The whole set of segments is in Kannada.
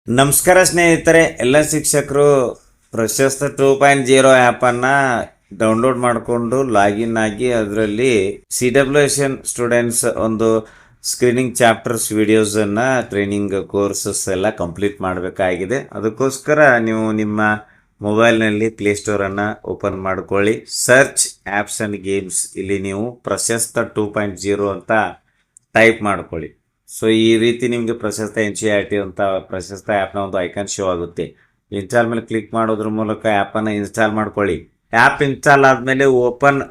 ನಮಸ್ಕಾರ ಸ್ನೇಹಿತರೆ, ಎಲ್ಲ ಶಿಕ್ಷಕರು ಪ್ರಶಸ್ತ 2.0 ಆ್ಯಪನ್ನು ಡೌನ್ಲೋಡ್ ಮಾಡಿಕೊಂಡು ಲಾಗಿನ್ ಆಗಿ ಅದರಲ್ಲಿ CWSN ಸ್ಟೂಡೆಂಟ್ಸ್ ಒಂದು ಸ್ಕ್ರೀನಿಂಗ್ ಚಾಪ್ಟರ್ಸ್ ವಿಡಿಯೋಸನ್ನು ಟ್ರೈನಿಂಗ್ ಕೋರ್ಸಸ್ ಎಲ್ಲ ಕಂಪ್ಲೀಟ್ ಮಾಡಬೇಕಾಗಿದೆ. ಅದಕ್ಕೋಸ್ಕರ ನೀವು ನಿಮ್ಮ ಮೊಬೈಲ್ನಲ್ಲಿ ಪ್ಲೇಸ್ಟೋರನ್ನು ಓಪನ್ ಮಾಡ್ಕೊಳ್ಳಿ. ಸರ್ಚ್ ಆ್ಯಪ್ಸ್ ಆ್ಯಂಡ್ ಗೇಮ್ಸ್, ಇಲ್ಲಿ ನೀವು ಪ್ರಶಸ್ತ 2.0 ಅಂತ ಟೈಪ್ ಮಾಡ್ಕೊಳ್ಳಿ. ಸೊ ಈ ರೀತಿ ನಿಮಗೆ ಪ್ರಶಸ್ತ NCERT ಅಂತ ಪ್ರಶಸ್ತ ಆ್ಯಪ್ನ ಒಂದು ಐಕಾನ್ ಶೋ ಆಗುತ್ತೆ. ಇನ್ಸ್ಟಾಲ್ ಮೇಲೆ ಕ್ಲಿಕ್ ಮಾಡೋದ್ರ ಮೂಲಕ ಆ್ಯಪನ್ನು ಇನ್ಸ್ಟಾಲ್ ಮಾಡ್ಕೊಳ್ಳಿ. ಆ್ಯಪ್ ಇನ್ಸ್ಟಾಲ್ ಆದಮೇಲೆ ಓಪನ್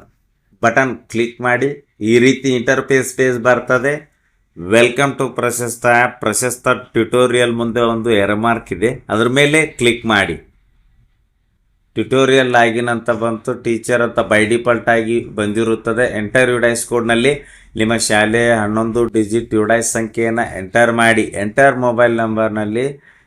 ಬಟನ್ ಕ್ಲಿಕ್ ಮಾಡಿ. ಈ ರೀತಿ ಇಂಟರ್ಫೇಸ್ ಪೇಜ್ ಬರ್ತದೆ. Welcome to Prashasta app. Prashasta tutorial ಮುಂದೆ ಒಂದು ಎರಮಾರ್ಕ್ ಇದೆ, ಅದ್ರ ಮೇಲೆ ಕ್ಲಿಕ್ ಮಾಡಿ. ಟ್ಯುಟೋರಿಯಲ್ ಲಾಗಿನ್ ಅಂತ ಬಂತು. ಟೀಚರ್ ಅಂತ ಬೈ ಡಿಫಾಲ್ಟ್ ಆಗಿ ಬಂದಿರುತ್ತದೆ. ಎಂಟರ್ ಯುಡೈಸ್ ಕೋಡ್ನಲ್ಲಿ ನಿಮ್ಮ ಶಾಲೆಯ 11 ಡಿಜಿಟ್ ಯುಡೈಸ್ ಸಂಖ್ಯೆಯನ್ನು ಎಂಟರ್ ಮಾಡಿ. ಎಂಟರ್ ಮೊಬೈಲ್ ನಂಬರ್ನಲ್ಲಿ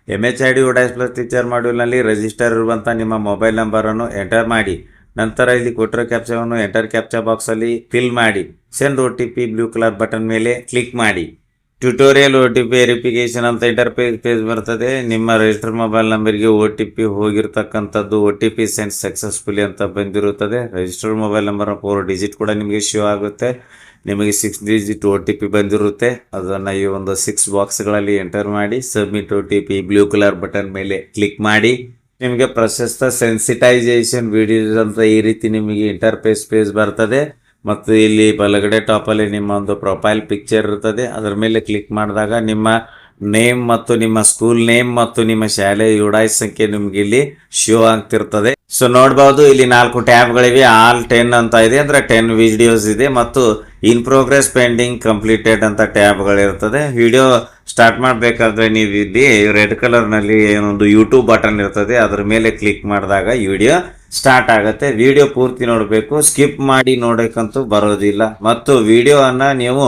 MHID ಯುಡೈಸ್ ಪ್ಲಸ್ ಟೀಚರ್ ಮಾಡ್ಯೂಲ್ನಲ್ಲಿ ರಿಜಿಸ್ಟರ್ ಇರುವಂಥ ನಿಮ್ಮ ಮೊಬೈಲ್ ನಂಬರನ್ನು ಎಂಟರ್ ಮಾಡಿ. ನಂತರ ಇಲ್ಲಿ ಕೊಟ್ಟಿರೋ ಕ್ಯಾಪ್ಚಾವನ್ನು ಎಂಟರ್ ಕ್ಯಾಪ್ಚಾ ಬಾಕ್ಸಲ್ಲಿ ಫಿಲ್ ಮಾಡಿ. Send OTP blue colour button ಮೇಲೆ ಕ್ಲಿಕ್ ಮಾಡಿ. ಟ್ಯುಟೋರಿಯಲ್ OTP ವೆರಿಫಿಕೇಷನ್ ಅಂತ ಇಂಟರ್ಫೇಸ್ ಪೇಜ್ ಬರ್ತದೆ. ನಿಮ್ಮ ರಿಜಿಸ್ಟರ್ ಮೊಬೈಲ್ ನಂಬರ್ಗೆ OTP ಹೋಗಿರ್ತಕ್ಕಂಥದ್ದು OTP ಸೆಂಡ್ ಸಕ್ಸಸ್ಫುಲಿ ಅಂತ ಬಂದಿರುತ್ತದೆ. ರಿಜಿಸ್ಟರ್ ಮೊಬೈಲ್ ನಂಬರ್ 4 ಡಿಜಿಟ್ ಕೂಡ ನಿಮಗೆ ಶೋ ಆಗುತ್ತೆ. ನಿಮಗೆ 6 ಡಿಜಿಟ್ OTP ಬಂದಿರುತ್ತೆ. ಅದನ್ನು ಈ ಒಂದು 6 ಬಾಕ್ಸ್ಗಳಲ್ಲಿ ಎಂಟರ್ ಮಾಡಿ. Submit OTP blue colour button ಮೇಲೆ ಕ್ಲಿಕ್ ಮಾಡಿ. ನಿಮಗೆ ಪ್ರಶಸ್ತ ಸೆನ್ಸಿಟೈಸೇಷನ್ ವಿಡಿಯೋಸ್ ಅಂತ ಈ ರೀತಿ ನಿಮಗೆ ಇಂಟರ್ಫೇಸ್ ಪೇಜ್ ಬರ್ತದೆ. ಮತ್ತು ಇಲ್ಲಿ ಬಲಗಡೆ ಟಾಪಲ್ಲಿ ನಿಮ್ಮ ಒಂದು ಪ್ರೊಫೈಲ್ ಪಿಕ್ಚರ್ ಇರ್ತದೆ. ಅದರ ಮೇಲೆ ಕ್ಲಿಕ್ ಮಾಡಿದಾಗ ನಿಮ್ಮ ನೇಮ್ ಮತ್ತು ನಿಮ್ಮ ಸ್ಕೂಲ್ ನೇಮ್ ಮತ್ತು ನಿಮ್ಮ ಶಾಲೆಯ ಯುಡೈಸ್ ಸಂಖ್ಯೆ ನಿಮ್ಗೆ ಇಲ್ಲಿ ಶೋ ಆಗ್ತಿರ್ತದೆ. ಸೊ ನೋಡ್ಬೋದು, ಇಲ್ಲಿ 4 ಟ್ಯಾಬ್ಗಳಿವೆ. ಆಲ್ 10 ಅಂತ ಇದೆ, ಅಂದರೆ 10 ವಿಡಿಯೋಸ್ ಇದೆ. ಮತ್ತು ಇನ್ ಪ್ರೋಗ್ರೆಸ್, ಪೆಂಡಿಂಗ್, ಕಂಪ್ಲೀಟೆಡ್ ಅಂತ ಟ್ಯಾಬ್ಗಳಿರ್ತದೆ. ವಿಡಿಯೋ ಸ್ಟಾರ್ಟ್ ಮಾಡಬೇಕಾದ್ರೆ ನೀವು ಇಲ್ಲಿ ರೆಡ್ ಕಲರ್ನಲ್ಲಿ ಏನೊಂದು ಯೂಟ್ಯೂಬ್ ಬಟನ್ ಇರ್ತದೆ, ಅದ್ರ ಮೇಲೆ ಕ್ಲಿಕ್ ಮಾಡಿದಾಗ ವಿಡಿಯೋ ಸ್ಟಾರ್ಟ್ ಆಗುತ್ತೆ. ವಿಡಿಯೋ ಪೂರ್ತಿ ನೋಡಬೇಕು, ಸ್ಕಿಪ್ ಮಾಡಿ ನೋಡೋಕ್ಕಂತೂ ಬರೋದಿಲ್ಲ. ಮತ್ತು ವಿಡಿಯೋವನ್ನು ನೀವು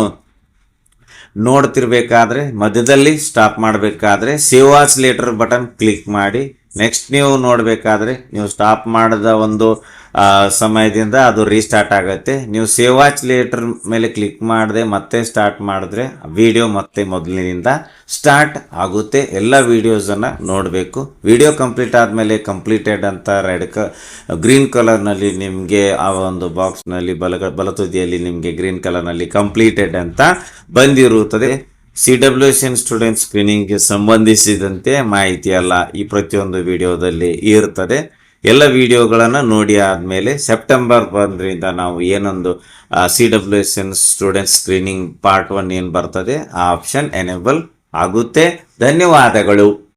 ನೋಡ್ತಿರ್ಬೇಕಾದ್ರೆ ಮಧ್ಯದಲ್ಲಿ ಸ್ಟಾಪ್ ಮಾಡಬೇಕಾದ್ರೆ save as later button click ಮಾಡಿ. ನೆಕ್ಸ್ಟ್ ನೀವು ನೋಡಬೇಕಾದ್ರೆ ನೀವು ಸ್ಟಾಪ್ ಮಾಡಿದ ಒಂದು ಸಮಯದಿಂದ ಅದು ರೀಸ್ಟಾರ್ಟ್ ಆಗುತ್ತೆ. ನೀವು ಸೇವ್ ಆಸ್ ಲೇಟರ್ ಮೇಲೆ ಕ್ಲಿಕ್ ಮಾಡದೆ ಮತ್ತೆ ಸ್ಟಾರ್ಟ್ ಮಾಡಿದ್ರೆ ವಿಡಿಯೋ ಮತ್ತೆ ಮೊದಲಿನಿಂದ ಸ್ಟಾರ್ಟ್ ಆಗುತ್ತೆ. ಎಲ್ಲ ವಿಡಿಯೋಸನ್ನು ನೋಡಬೇಕು. ವಿಡಿಯೋ ಕಂಪ್ಲೀಟ್ ಆದಮೇಲೆ ಕಂಪ್ಲೀಟೆಡ್ ಅಂತ ಗ್ರೀನ್ ಕಲರ್ನಲ್ಲಿ ನಿಮಗೆ ಆ ಒಂದು ಬಾಕ್ಸ್ನಲ್ಲಿ ಬಲತುದಿಯಲ್ಲಿ ನಿಮಗೆ ಗ್ರೀನ್ ಕಲರ್ನಲ್ಲಿ ಕಂಪ್ಲೀಟೆಡ್ ಅಂತ ಬಂದಿರುತ್ತದೆ. CWSN ಸ್ಟೂಡೆಂಟ್ ಸ್ಕ್ರೀನಿಂಗ್ಗೆ ಸಂಬಂಧಿಸಿದಂತೆ ಮಾಹಿತಿ ಎಲ್ಲ ಈ ಪ್ರತಿಯೊಂದು ವಿಡಿಯೋದಲ್ಲಿ ಇರ್ತದೆ. ಎಲ್ಲ ವಿಡಿಯೋಗಳನ್ನು ನೋಡಿ ಆದಮೇಲೆ ಸೆಪ್ಟೆಂಬರ್ 1ರಿಂದ ನಾವು ಏನೊಂದು CWSN ಸ್ಟೂಡೆಂಟ್ ಸ್ಕ್ರೀನಿಂಗ್ ಪಾರ್ಟ್ 1 ಏನು ಬರ್ತದೆ ಆ ಆಪ್ಷನ್ ಎನೇಬಲ್ ಆಗುತ್ತೆ. ಧನ್ಯವಾದಗಳು.